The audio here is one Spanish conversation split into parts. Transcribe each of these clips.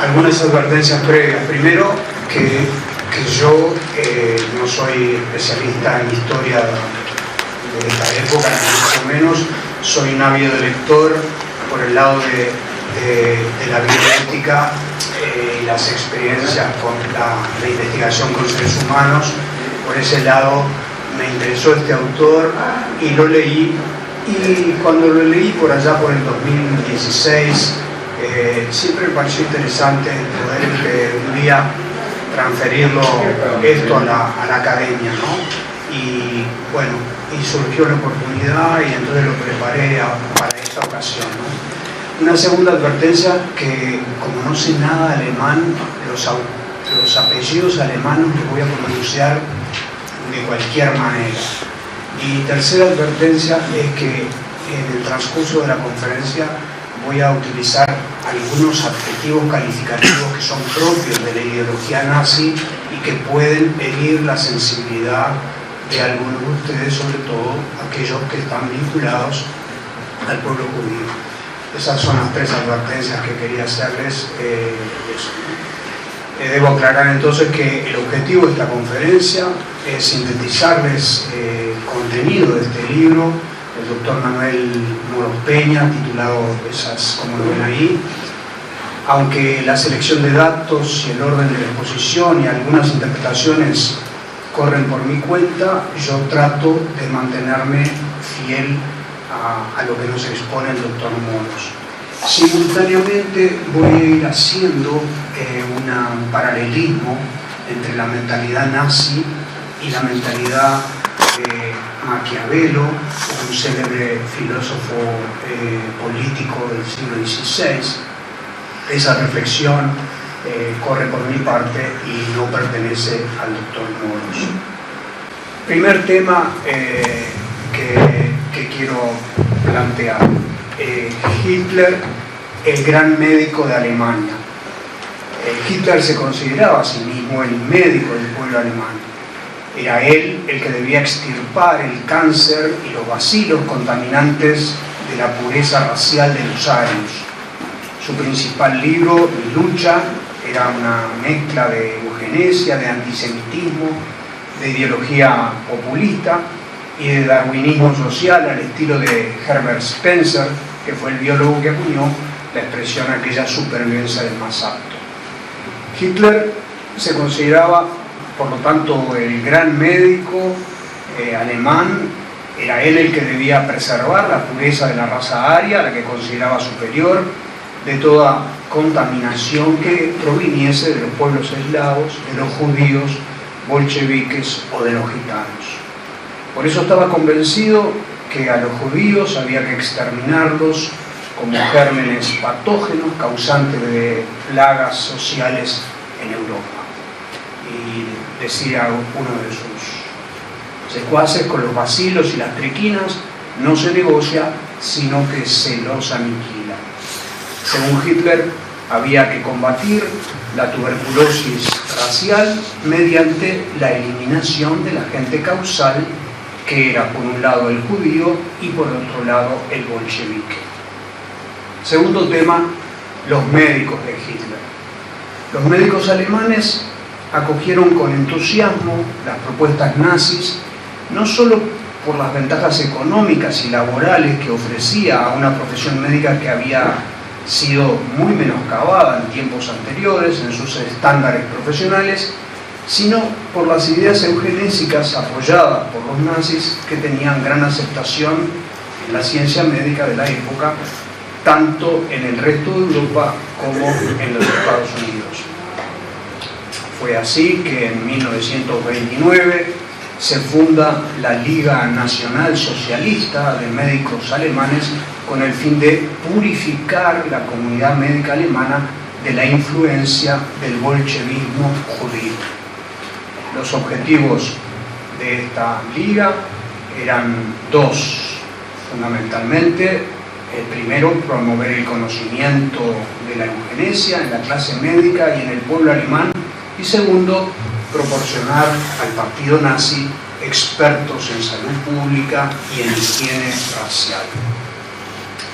Algunas advertencias previas. Primero, que yo no soy especialista en historia de esta época, ni mucho menos. Soy un ávido lector por el lado de la bioética y las experiencias con la investigación con seres humanos. Por ese lado me interesó este autor y lo leí, y cuando lo leí por allá por el 2016 siempre me pareció interesante poder un día transferirlo esto a la academia, ¿no? Y bueno, y surgió la oportunidad y entonces lo preparé para esta ocasión, ¿no? Una segunda advertencia, que como no sé nada alemán, los apellidos alemanes los voy a pronunciar de cualquier manera. Y tercera advertencia es que en el transcurso de la conferencia voy a utilizar algunos adjetivos calificativos que son propios de la ideología nazi y que pueden herir la sensibilidad de algunos de ustedes, sobre todo aquellos que están vinculados al pueblo judío. Esas son las tres advertencias que quería hacerles. Debo aclarar entonces que el objetivo de esta conferencia es sintetizarles el contenido de este libro del doctor Manuel Moros Peña, titulado esas, como lo ven ahí. Aunque la selección de datos y el orden de la exposición y algunas interpretaciones corren por mi cuenta, yo trato de mantenerme fiel a lo que nos expone el doctor Moros. Simultáneamente voy a ir haciendo un paralelismo entre la mentalidad nazi y la mentalidad de Maquiavelo, un célebre filósofo político del siglo XVI. Esa reflexión corre por mi parte y no pertenece al doctor Moros. Primer tema que quiero plantear. Hitler, el gran médico de Alemania. Hitler se consideraba a sí mismo el médico del pueblo alemán. Era él el que debía extirpar el cáncer y los bacilos contaminantes de la pureza racial de los arios. Su principal libro, Mi lucha, era una mezcla de eugenesia, de antisemitismo, de ideología populista y de darwinismo social al estilo de Herbert Spencer, que fue el biólogo que acuñó la expresión aquella supervivencia del más apto. Hitler se consideraba, por lo tanto, el gran médico alemán. Era él el que debía preservar la pureza de la raza aria, la que consideraba superior, de toda contaminación que proviniese de los pueblos eslavos, de los judíos, bolcheviques o de los gitanos. Por eso estaba convencido que a los judíos había que exterminarlos como gérmenes patógenos causantes de plagas sociales en Europa. Y decía uno de sus secuaces: con los bacilos y las triquinas no se negocia, sino que se los aniquila. Según Hitler, había que combatir la tuberculosis racial mediante la eliminación del agente causal, que era por un lado el judío y por otro lado el bolchevique. Segundo tema, los médicos de Hitler. Los médicos alemanes acogieron con entusiasmo las propuestas nazis, no solo por las ventajas económicas y laborales que ofrecía a una profesión médica que había sido muy menoscabada en tiempos anteriores en sus estándares profesionales, sino por las ideas eugenésicas apoyadas por los nazis, que tenían gran aceptación en la ciencia médica de la época, tanto en el resto de Europa como en los Estados Unidos. Fue así que en 1929 se funda la Liga Nacional Socialista de Médicos Alemanes, con el fin de purificar la comunidad médica alemana de la influencia del bolchevismo judío. Los objetivos de esta liga eran dos, fundamentalmente. El primero, promover el conocimiento de la eugenesia en la clase médica y en el pueblo alemán. Y segundo, proporcionar al partido nazi expertos en salud pública y en higiene racial.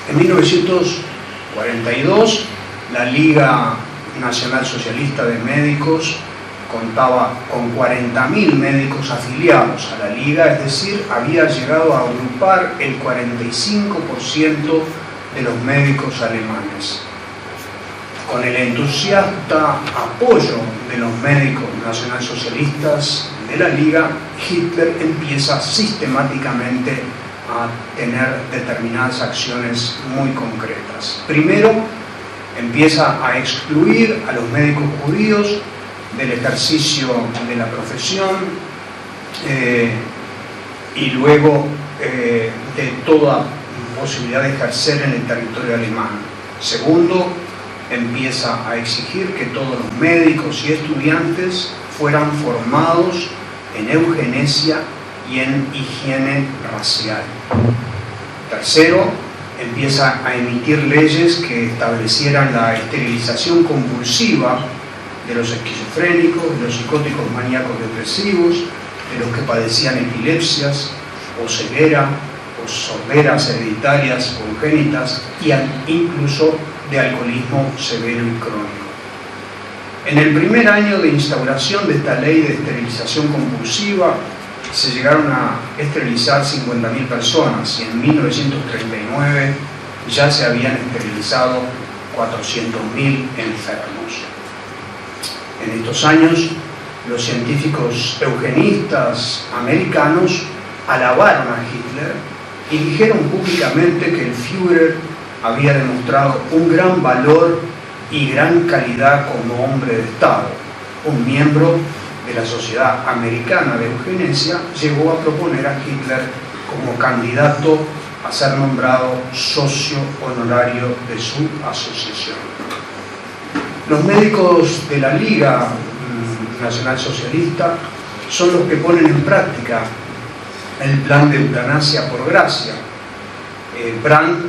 En 1942, La Liga Nacional Socialista de Médicos contaba con 40.000 médicos afiliados a la Liga, es decir, había llegado a agrupar el 45% de los médicos alemanes. Con el entusiasta apoyo de los médicos nacionalsocialistas de la Liga, Hitler empieza sistemáticamente a tener determinadas acciones muy concretas. Primero, empieza a excluir a los médicos judíos del ejercicio de la profesión y luego de toda posibilidad de ejercer en el territorio alemán. Segundo, empieza a exigir que todos los médicos y estudiantes fueran formados en eugenesia y en higiene racial. Tercero, empieza a emitir leyes que establecieran la esterilización convulsiva de los esquizofrénicos, de los psicóticos maníacos depresivos, de los que padecían epilepsias o ceguera o sorderas hereditarias congénitas y incluso de alcoholismo severo y crónico. En el primer año de instauración de esta ley de esterilización compulsiva se llegaron a esterilizar 50.000 personas y en 1939 ya se habían esterilizado 400.000 enfermos. En estos años, los científicos eugenistas americanos alabaron a Hitler y dijeron públicamente que el Führer había demostrado un gran valor y gran calidad como hombre de Estado. Un miembro de la Sociedad Americana de Eugenesia llegó a proponer a Hitler como candidato a ser nombrado socio honorario de su asociación. Los médicos de la Liga Nacional Socialista son los que ponen en práctica el plan de eutanasia por gracia. Brandt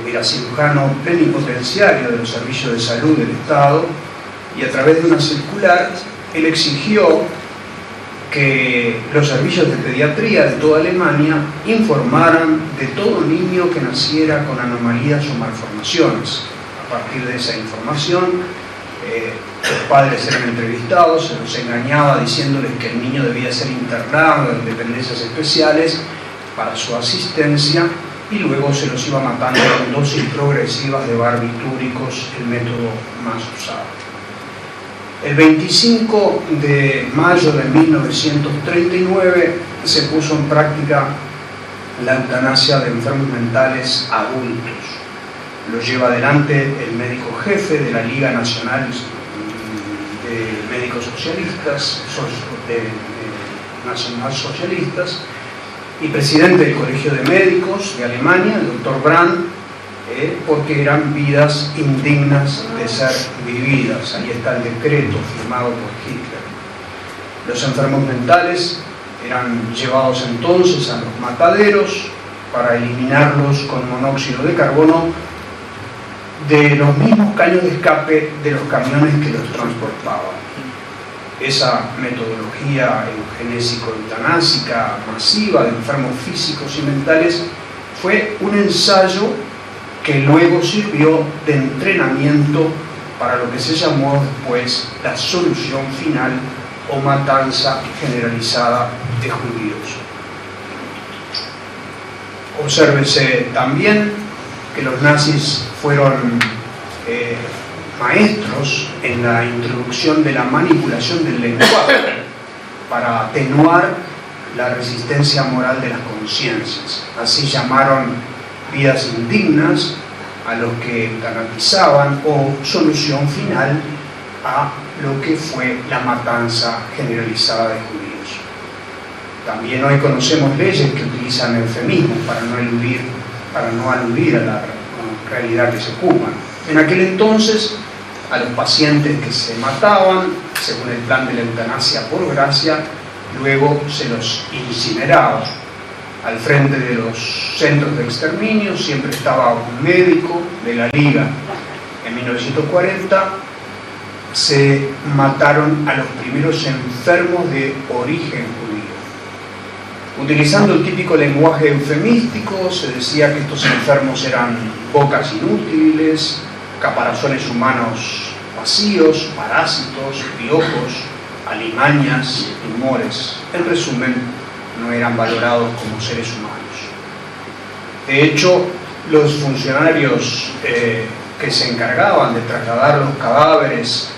era cirujano plenipotenciario de los servicios de salud del Estado y a través de una circular él exigió que los servicios de pediatría de toda Alemania informaran de todo niño que naciera con anomalías o malformaciones. A partir de esa información, los padres eran entrevistados, se los engañaba diciéndoles que el niño debía ser internado en dependencias especiales para su asistencia y luego se los iba matando con dosis progresivas de barbitúricos, el método más usado. El 25 de mayo de 1939 se puso en práctica la eutanasia de enfermos mentales adultos. Lo lleva adelante el médico jefe de la Liga Nacional de Médicos Socialistas, nacionalsocialistas, y presidente del Colegio de Médicos de Alemania, el doctor Brandt, porque eran vidas indignas de ser vividas. Ahí está el decreto firmado por Hitler. Los enfermos mentales eran llevados entonces a los mataderos para eliminarlos con monóxido de carbono de los mismos caños de escape de los camiones que los transportaban. Esa metodología eugenésico-eutanásica masiva de enfermos físicos y mentales fue un ensayo que luego sirvió de entrenamiento para lo que se llamó después la solución final o matanza generalizada de judíos. Obsérvese también que los nazis fueron maestros en la introducción de la manipulación del lenguaje para atenuar la resistencia moral de las conciencias. Así llamaron vidas indignas a los que eutanatizaban o solución final a lo que fue la matanza generalizada de judíos. También hoy conocemos leyes que utilizan eufemismos para no aludir a la realidad que se ocupan. En aquel entonces, a los pacientes que se mataban, según el plan de la eutanasia por gracia, luego se los incineraba. Al frente de los centros de exterminio siempre estaba un médico de la Liga. En 1940 se mataron a los primeros enfermos de origen judío. Utilizando el típico lenguaje eufemístico, se decía que estos enfermos eran bocas inútiles, caparazones humanos vacíos, parásitos, piojos, alimañas, tumores. En resumen, no eran valorados como seres humanos. De hecho, los funcionarios que se encargaban de trasladar los cadáveres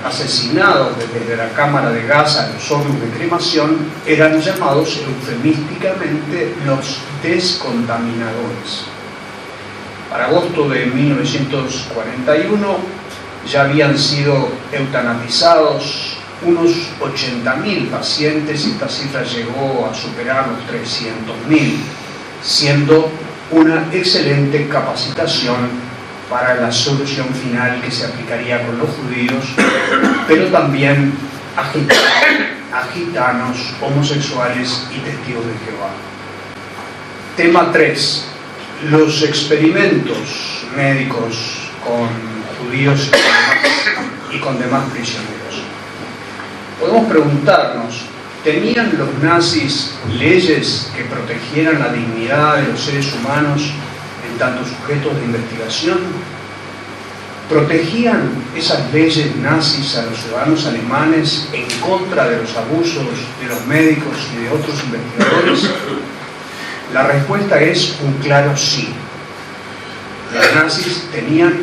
asesinados desde la cámara de gas a los hornos de cremación eran llamados eufemísticamente los descontaminadores. Para agosto de 1941 ya habían sido eutanatizados unos 80.000 pacientes y esta cifra llegó a superar los 300.000, siendo una excelente capacitación para la solución final que se aplicaría con los judíos, pero también a gitanos, homosexuales y testigos de Jehová. Tema 3. Los experimentos médicos con judíos y con demás prisioneros. Podemos preguntarnos, ¿tenían los nazis leyes que protegieran la dignidad de los seres humanos en tanto sujetos de investigación? ¿Protegían esas leyes nazis a los ciudadanos alemanes en contra de los abusos de los médicos y de otros investigadores? La respuesta es un claro sí. Los nazis tenían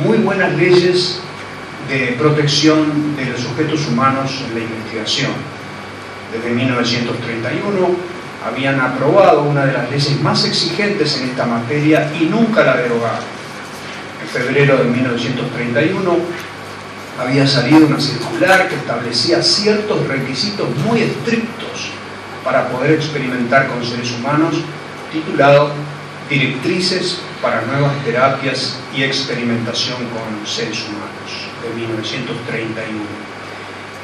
muy buenas leyes de protección de los sujetos humanos en la investigación. Desde 1931 habían aprobado una de las leyes más exigentes en esta materia y nunca la derogaron. En febrero de 1931 había salido una circular que establecía ciertos requisitos muy estrictos para poder experimentar con seres humanos, titulado Directrices para nuevas terapias y experimentación con seres humanos, de 1931.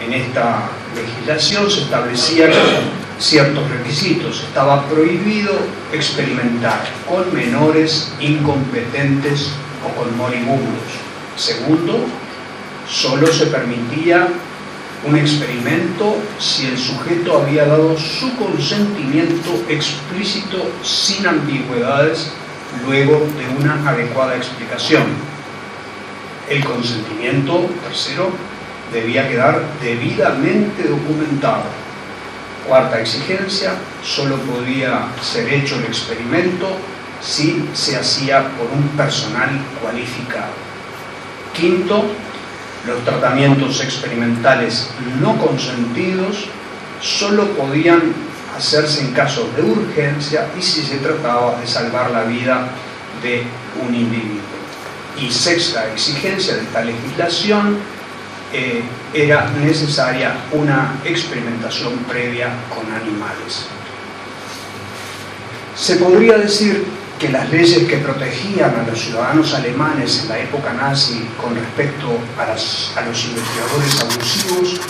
En esta legislación se establecían ciertos requisitos. Estaba prohibido experimentar con menores incompetentes o con moribundos. Segundo, solo se permitía un experimento si el sujeto había dado su consentimiento explícito sin ambigüedades luego de una adecuada explicación. El consentimiento, tercero, debía quedar debidamente documentado. Cuarta exigencia, solo podía ser hecho el experimento si se hacía por un personal cualificado. Quinto, los tratamientos experimentales no consentidos solo podían hacerse en casos de urgencia y si se trataba de salvar la vida de un individuo. Y sexta exigencia de esta legislación, era necesaria una experimentación previa con animales. Se podría decir que las leyes que protegían a los ciudadanos alemanes en la época nazi con respecto a los investigadores abusivos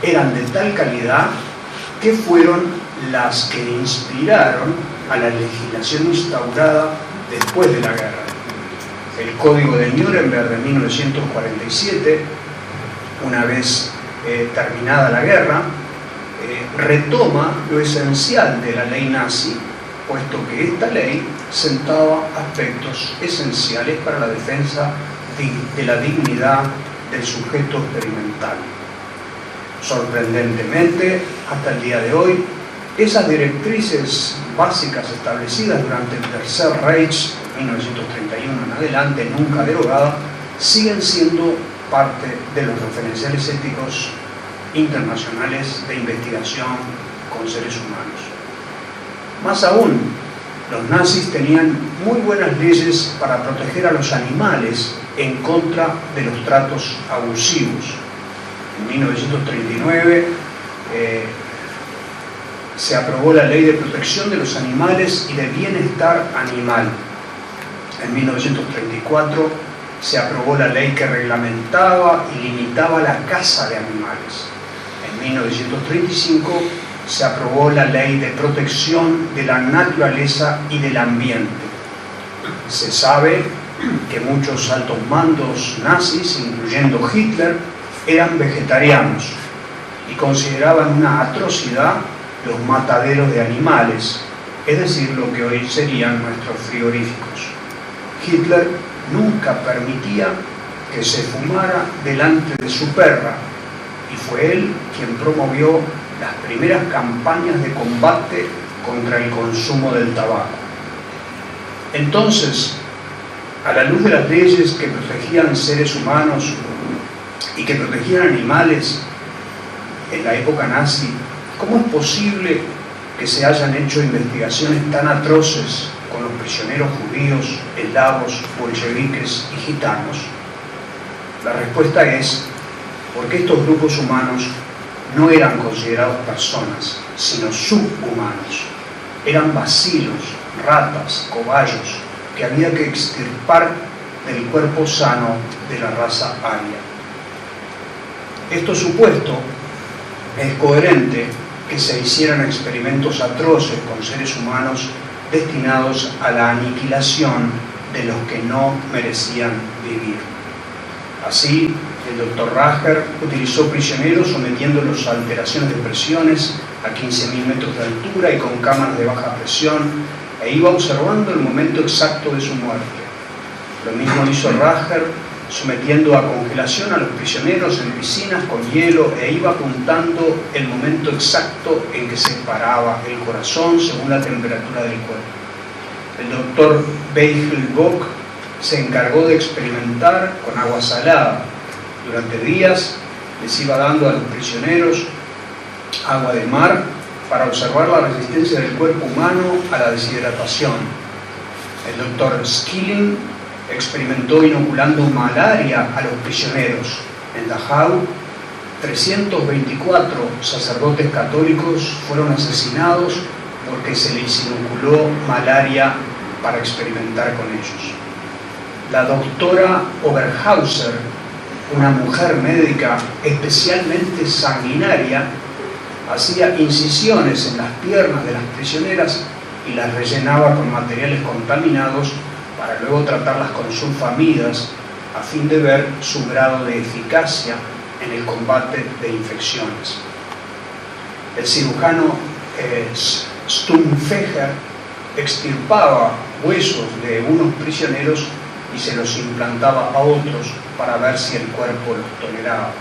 eran de tal calidad que fueron las que inspiraron a la legislación instaurada después de la guerra. El Código de Nuremberg de 1947, una vez terminada la guerra, retoma lo esencial de la ley nazi, puesto que esta ley sentaba aspectos esenciales para la defensa de la dignidad del sujeto experimental. Sorprendentemente, hasta el día de hoy, esas directrices básicas establecidas durante el Tercer Reich, 1931 en adelante, nunca derogada, siguen siendo parte de los referenciales éticos internacionales de investigación con seres humanos. Más aún, los nazis tenían muy buenas leyes para proteger a los animales en contra de los tratos abusivos. En 1939 se aprobó la Ley de Protección de los Animales y de Bienestar Animal. En 1934 se aprobó la ley que reglamentaba y limitaba la caza de animales. En 1935 se aprobó la Ley de Protección de la Naturaleza y del Ambiente. Se sabe que muchos altos mandos nazis, incluyendo Hitler, eran vegetarianos y consideraban una atrocidad los mataderos de animales, es decir, lo que hoy serían nuestros frigoríficos. Hitler nunca permitía que se fumara delante de su perra, y fue él quien promovió las primeras campañas de combate contra el consumo del tabaco. Entonces, a la luz de las leyes que protegían seres humanos y que protegían animales en la época nazi, ¿cómo es posible que se hayan hecho investigaciones tan atroces con los prisioneros judíos, eslavos, bolcheviques y gitanos? La respuesta es porque estos grupos humanos no eran considerados personas, sino subhumanos. Eran bacilos, ratas, cobayos, que había que extirpar del cuerpo sano de la raza aria. Esto supuesto es coherente que se hicieran experimentos atroces con seres humanos destinados a la aniquilación de los que no merecían vivir. Así, el Dr. Rager utilizó prisioneros sometiéndolos a alteraciones de presiones a 15.000 metros de altura y con cámaras de baja presión, e iba observando el momento exacto de su muerte. Lo mismo hizo Rager, sometiendo a congelación a los prisioneros en piscinas con hielo, e iba apuntando el momento exacto en que se paraba el corazón según la temperatura del cuerpo. El doctor Beichelbock se encargó de experimentar con agua salada. Durante días les iba dando a los prisioneros agua de mar para observar la resistencia del cuerpo humano a la deshidratación. El doctor Skilling experimentó inoculando malaria a los prisioneros. En Dachau, 324 sacerdotes católicos fueron asesinados porque se les inoculó malaria para experimentar con ellos. La doctora Oberhauser, una mujer médica especialmente sanguinaria, hacía incisiones en las piernas de las prisioneras y las rellenaba con materiales contaminados para luego tratarlas con sulfamidas a fin de ver su grado de eficacia en el combate de infecciones. El cirujano Stumpfeger extirpaba huesos de unos prisioneros y se los implantaba a otros para ver si el cuerpo los toleraba.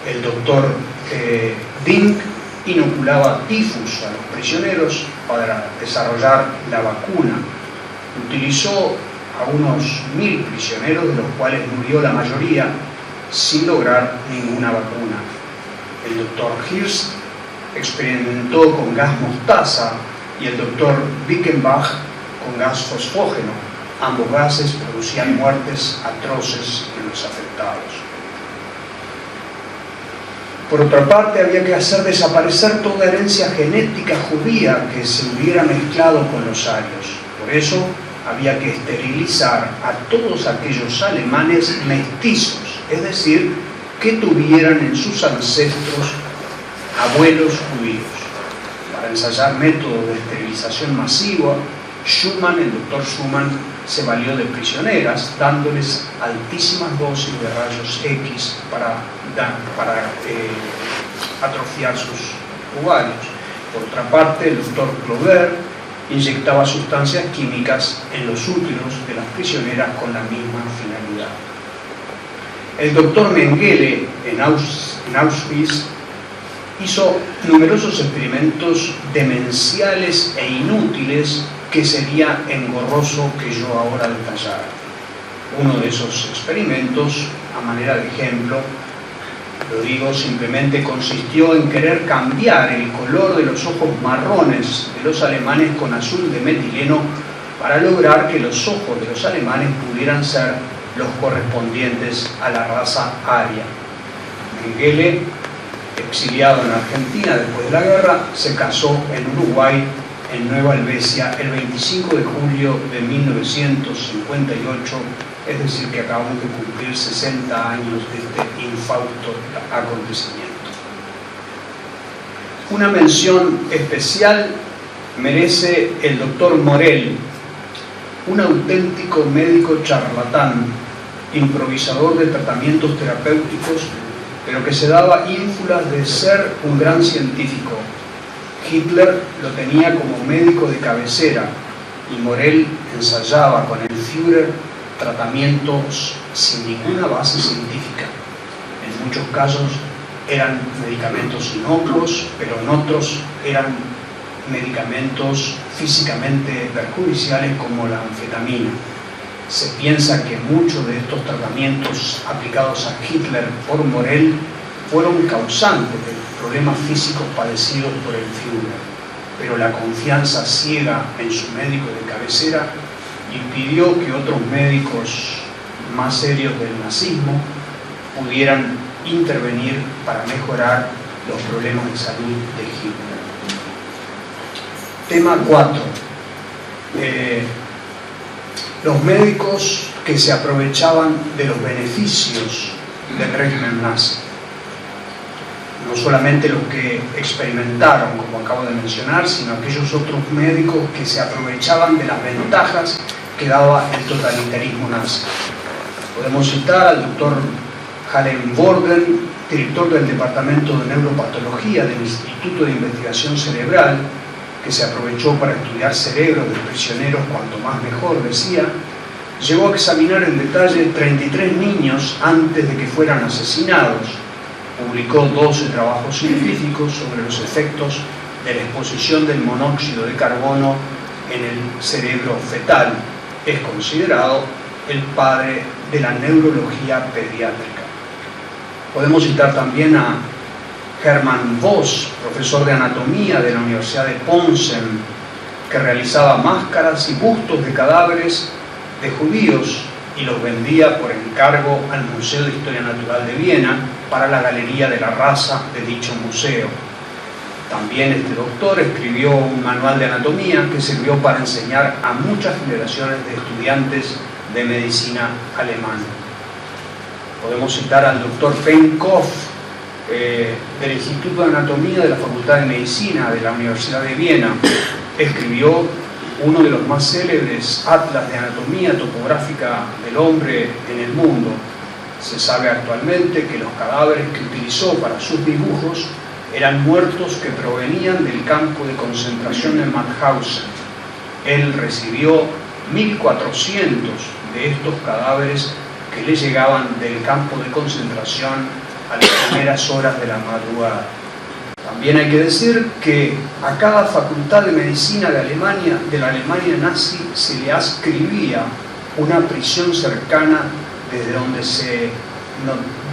El doctor Dink inoculaba tifus a los prisioneros para desarrollar la vacuna. Utilizó a unos 1.000 prisioneros, de los cuales murió la mayoría, sin lograr ninguna vacuna. El doctor Hirst experimentó con gas mostaza y el doctor Bickenbach con gas fosfógeno. Ambos gases producían muertes atroces en los afectados. Por otra parte, había que hacer desaparecer toda herencia genética judía que se hubiera mezclado con los arios. Por eso, había que esterilizar a todos aquellos alemanes mestizos, es decir, que tuvieran en sus ancestros abuelos judíos. Para ensayar métodos de esterilización masiva, el doctor Schumann se valió de prisioneras, dándoles altísimas dosis de rayos X para atrofiar sus ovarios. Por otra parte, el doctor Clover inyectaba sustancias químicas en los úteros de las prisioneras con la misma finalidad. El doctor Mengele en Auschwitz hizo numerosos experimentos demenciales e inútiles que sería engorroso que yo ahora detallara. Uno de esos experimentos, a manera de ejemplo, lo digo, simplemente consistió en querer cambiar el color de los ojos marrones de los alemanes con azul de metileno para lograr que los ojos de los alemanes pudieran ser los correspondientes a la raza aria. Mengele, exiliado en Argentina después de la guerra, se casó en Uruguay, en Nueva Helvecia, el 25 de julio de 1958, es decir, que acabamos de cumplir 60 años de este infausto acontecimiento. Una mención especial merece el doctor Morel, un auténtico médico charlatán, improvisador de tratamientos terapéuticos, pero que se daba ínfulas de ser un gran científico. Hitler lo tenía como médico de cabecera y Morel ensayaba con el Führer tratamientos sin ninguna base científica. En muchos casos eran medicamentos inocuos, pero en otros eran medicamentos físicamente perjudiciales como la anfetamina. Se piensa que muchos de estos tratamientos aplicados a Hitler por Morell fueron causantes de problemas físicos padecidos por el Führer, pero la confianza ciega en su médico de cabecera impidió que otros médicos más serios del nazismo pudieran intervenir para mejorar los problemas de salud de Hitler. Tema 4. Los médicos que se aprovechaban de los beneficios del régimen nazi. No solamente los que experimentaron, como acabo de mencionar, sino aquellos otros médicos que se aprovechaban de las ventajas que daba el totalitarismo nazi. Podemos citar al doctor Harem Borden, director del Departamento de Neuropatología del Instituto de Investigación Cerebral, que se aprovechó para estudiar cerebros de prisioneros cuanto más mejor, decía. Llegó a examinar en detalle 33 niños antes de que fueran asesinados. Publicó 12 trabajos científicos sobre los efectos de la exposición del monóxido de carbono en el cerebro fetal. Es considerado el padre de la neurología pediátrica. Podemos citar también a Hermann Voss, profesor de anatomía de la Universidad de Posen, que realizaba máscaras y bustos de cadáveres de judíos y los vendía por encargo al Museo de Historia Natural de Viena para la Galería de la Raza de dicho museo. También este doctor escribió un manual de anatomía que sirvió para enseñar a muchas generaciones de estudiantes de medicina alemana. Podemos citar al doctor Feinkopf, del Instituto de Anatomía de la Facultad de Medicina de la Universidad de Viena. Escribió uno de los más célebres atlas de anatomía topográfica del hombre en el mundo. Se sabe actualmente que los cadáveres que utilizó para sus dibujos eran muertos que provenían del campo de concentración de Mauthausen. Él recibió 1.400 de estos cadáveres que le llegaban del campo de concentración a las primeras horas de la madrugada. También hay que decir que a cada facultad de medicina de la Alemania nazi, se le adscribía una prisión cercana desde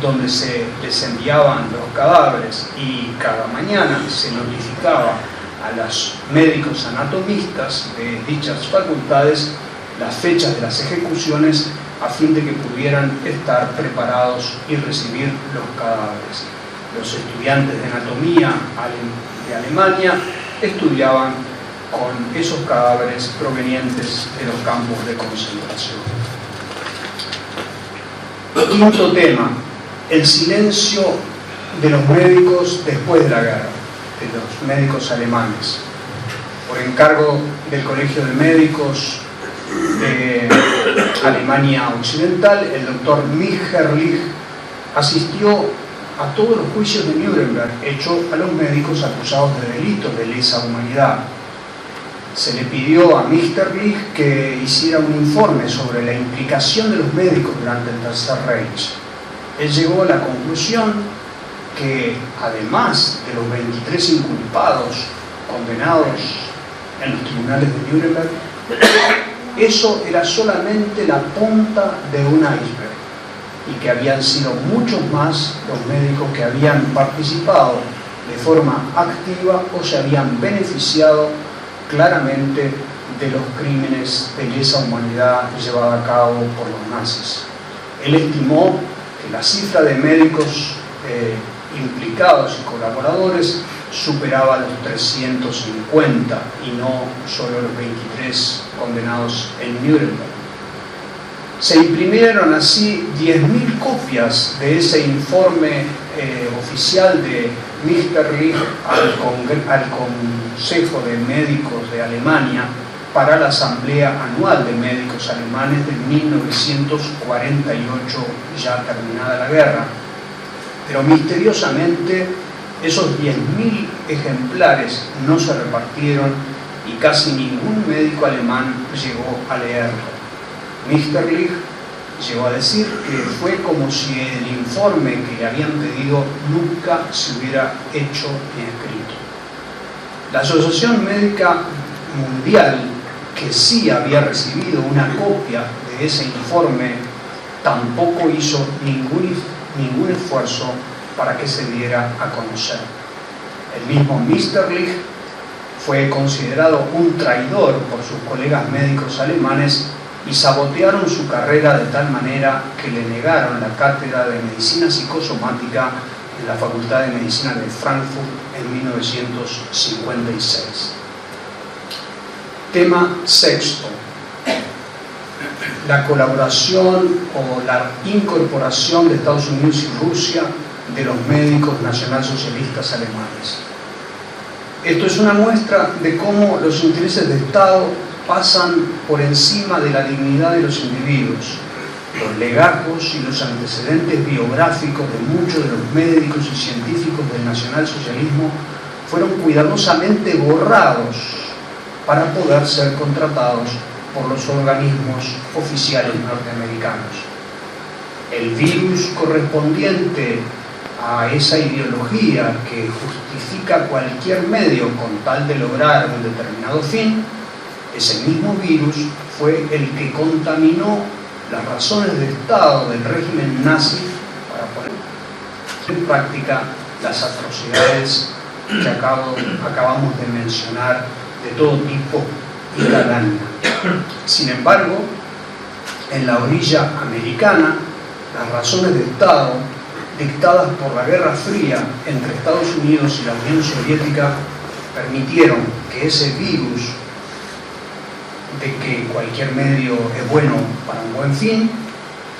donde se les enviaban los cadáveres, y cada mañana se notificaba a los médicos anatomistas de dichas facultades las fechas de las ejecuciones a fin de que pudieran estar preparados y recibir los cadáveres. Los estudiantes de anatomía de Alemania estudiaban con esos cadáveres provenientes de los campos de concentración. Quinto tema, el silencio de los médicos después de la guerra, de los médicos alemanes. Por encargo del Colegio de Médicos de Alemania Occidental, el doctor Mitscherlich asistió a todos los juicios de Nuremberg hechos a los médicos acusados de delitos de lesa humanidad. Se le pidió a Mitscherlich que hiciera un informe sobre la implicación de los médicos durante el Tercer Reich. Él llegó a la conclusión que, además de los 23 inculpados condenados en los tribunales de Nuremberg, eso era solamente la punta de un iceberg, y que habían sido muchos más los médicos que habían participado de forma activa o se habían beneficiado claramente de los crímenes de lesa humanidad llevados a cabo por los nazis. Él estimó que la cifra de médicos implicados y colaboradores superaba los 350 y no solo los 23 condenados en Nuremberg. Se imprimieron así 10.000 copias de ese informe oficial de Mitscherlich al Consejo de Médicos de Alemania para la Asamblea Anual de Médicos Alemanes de 1948, ya terminada la guerra. Pero misteriosamente esos 10.000 ejemplares no se repartieron y casi ningún médico alemán llegó a leerlo. Mitscherlich llegó a decir que fue como si el informe que le habían pedido nunca se hubiera hecho ni escrito. La Asociación Médica Mundial, que sí había recibido una copia de ese informe, tampoco hizo ningún esfuerzo para que se diera a conocer. El mismo Meisterlich fue considerado un traidor por sus colegas médicos alemanes y sabotearon su carrera de tal manera que le negaron la cátedra de medicina psicosomática en la Facultad de Medicina de Frankfurt en 1956. Tema sexto: la colaboración o la incorporación de Estados Unidos y Rusia de los médicos nacionalsocialistas alemanes. Esto es una muestra de cómo los intereses de Estado pasan por encima de la dignidad de los individuos. Los legajos y los antecedentes biográficos de muchos de los médicos y científicos del nacionalsocialismo fueron cuidadosamente borrados para poder ser contratados por los organismos oficiales norteamericanos. El virus correspondiente a esa ideología que justifica cualquier medio con tal de lograr un determinado fin, ese mismo virus fue el que contaminó las razones de Estado del régimen nazi para poner en práctica las atrocidades que acabamos de mencionar de todo tipo y tamaño. Sin embargo, en la orilla americana, las razones de Estado dictadas por la Guerra Fría entre Estados Unidos y la Unión Soviética permitieron que ese virus de que cualquier medio es bueno para un buen fin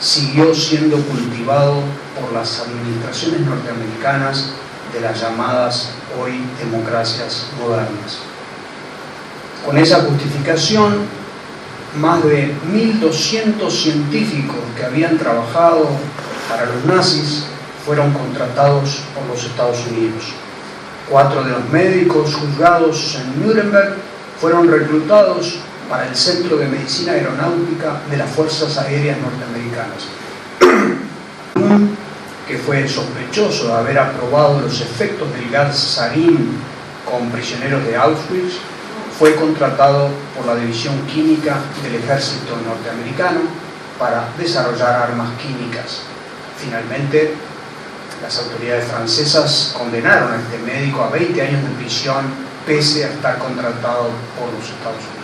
siguió siendo cultivado por las administraciones norteamericanas de las llamadas hoy democracias modernas. Con esa justificación, más de 1.200 científicos que habían trabajado para los nazis fueron contratados por los Estados Unidos. 4 de los médicos juzgados en Nuremberg fueron reclutados para el Centro de Medicina Aeronáutica de las Fuerzas Aéreas Norteamericanas. Que fue sospechoso de haber aprobado los efectos del gas sarín con prisioneros de Auschwitz, fue contratado por la División Química del Ejército norteamericano para desarrollar armas químicas. Finalmente, las autoridades francesas condenaron a este médico a 20 años de prisión pese a estar contratado por los Estados Unidos.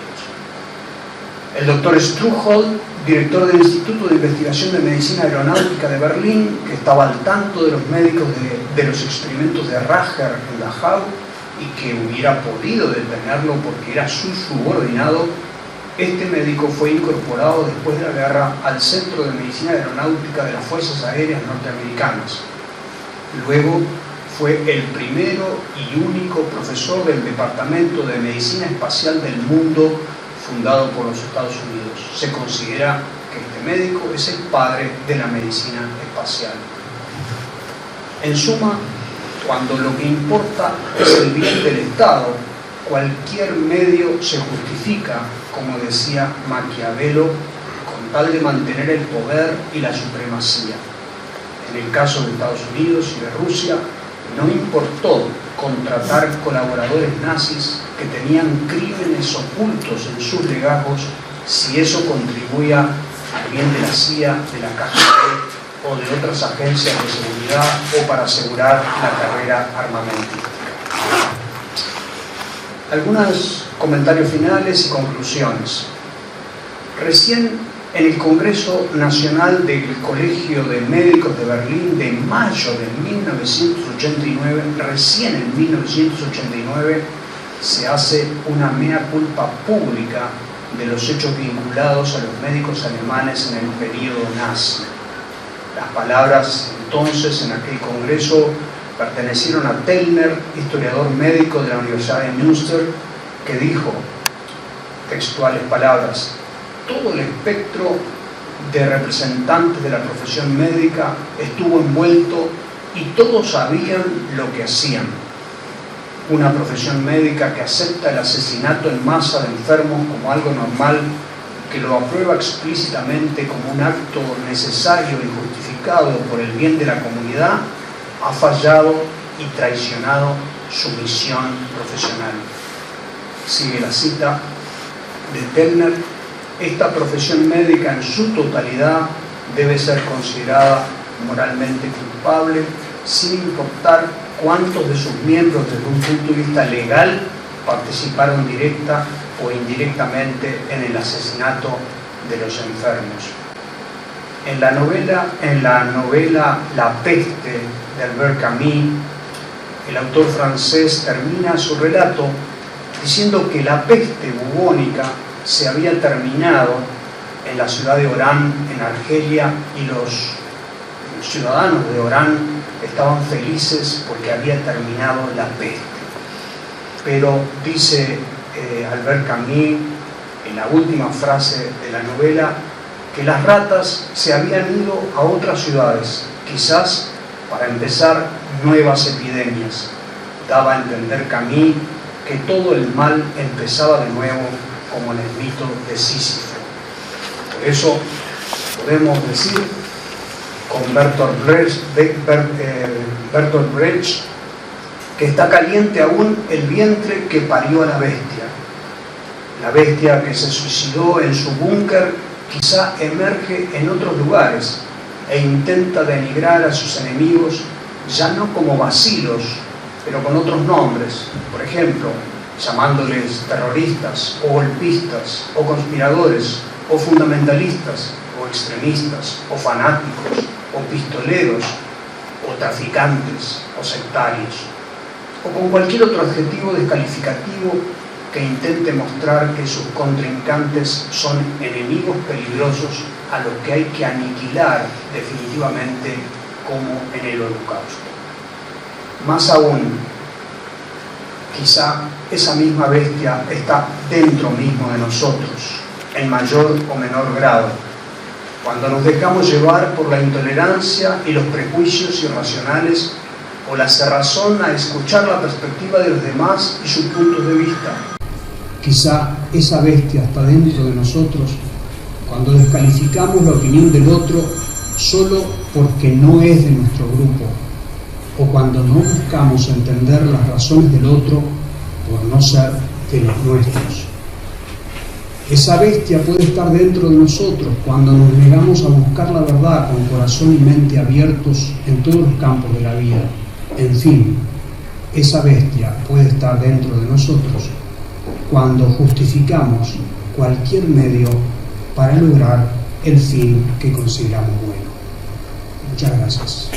El doctor Struhol, director del Instituto de Investigación de Medicina Aeronáutica de Berlín, que estaba al tanto de los médicos de los experimentos de Racher en Dachau y que hubiera podido detenerlo porque era su subordinado, este médico fue incorporado después de la guerra al Centro de Medicina Aeronáutica de las Fuerzas Aéreas Norteamericanas. Luego fue el primero y único profesor del Departamento de Medicina Espacial del mundo fundado por los Estados Unidos. Se considera que este médico es el padre de la medicina espacial. En suma, cuando lo que importa es el bien del Estado, cualquier medio se justifica, como decía Maquiavelo, con tal de mantener el poder y la supremacía. En el caso de Estados Unidos y de Rusia, no importó contratar colaboradores nazis que tenían crímenes ocultos en sus legajos si eso contribuía al bien de la CIA, de la KGB o de otras agencias de seguridad o para asegurar la carrera armamentística. Algunos comentarios finales y conclusiones. Recién en el Congreso Nacional del Colegio de Médicos de Berlín de mayo de 1989, recién en 1989, se hace una mea culpa pública de los hechos vinculados a los médicos alemanes en el periodo nazi. Las palabras entonces en aquel Congreso pertenecieron a Tellner, historiador médico de la Universidad de Münster, que dijo, textuales palabras: todo el espectro de representantes de la profesión médica estuvo envuelto y todos sabían lo que hacían. Una profesión médica que acepta el asesinato en masa de enfermos como algo normal que lo aprueba explícitamente como un acto necesario y justificado por el bien de la comunidad, ha fallado y traicionado su misión profesional. Sigue la cita de Tellner: esta profesión médica en su totalidad debe ser considerada moralmente culpable, sin importar cuántos de sus miembros desde un punto de vista legal participaron directa o indirectamente en el asesinato de los enfermos. En la novela La peste de Albert Camus, el autor francés termina su relato diciendo que la peste bubónica se había terminado en la ciudad de Orán, en Argelia, y los ciudadanos de Orán estaban felices porque había terminado la peste. Pero dice Albert Camus, en la última frase de la novela, que las ratas se habían ido a otras ciudades, quizás para empezar nuevas epidemias. Daba a entender Camus que todo el mal empezaba de nuevo, como en el mito de Sísifo. Por eso podemos decir con Bertolt Brecht que está caliente aún el vientre que parió a la bestia. La bestia que se suicidó en su búnker quizá emerge en otros lugares e intenta denigrar a sus enemigos, ya no como vacilos, pero con otros nombres, por ejemplo, llamándoles terroristas o golpistas o conspiradores o fundamentalistas o extremistas o fanáticos o pistoleros o traficantes o sectarios, o con cualquier otro adjetivo descalificativo que intente mostrar que sus contrincantes son enemigos peligrosos a los que hay que aniquilar definitivamente, como en el Holocausto. Más aún, quizá esa misma bestia está dentro mismo de nosotros, en mayor o menor grado, cuando nos dejamos llevar por la intolerancia y los prejuicios irracionales o la cerrazón a escuchar la perspectiva de los demás y sus puntos de vista. Quizá esa bestia está dentro de nosotros cuando descalificamos la opinión del otro solo porque no es de nuestro grupo, o cuando no buscamos entender las razones del otro por no ser de los nuestros. Esa bestia puede estar dentro de nosotros cuando nos negamos a buscar la verdad con corazón y mente abiertos en todos los campos de la vida. En fin, esa bestia puede estar dentro de nosotros cuando justificamos cualquier medio para lograr el fin que consideramos bueno. Muchas gracias.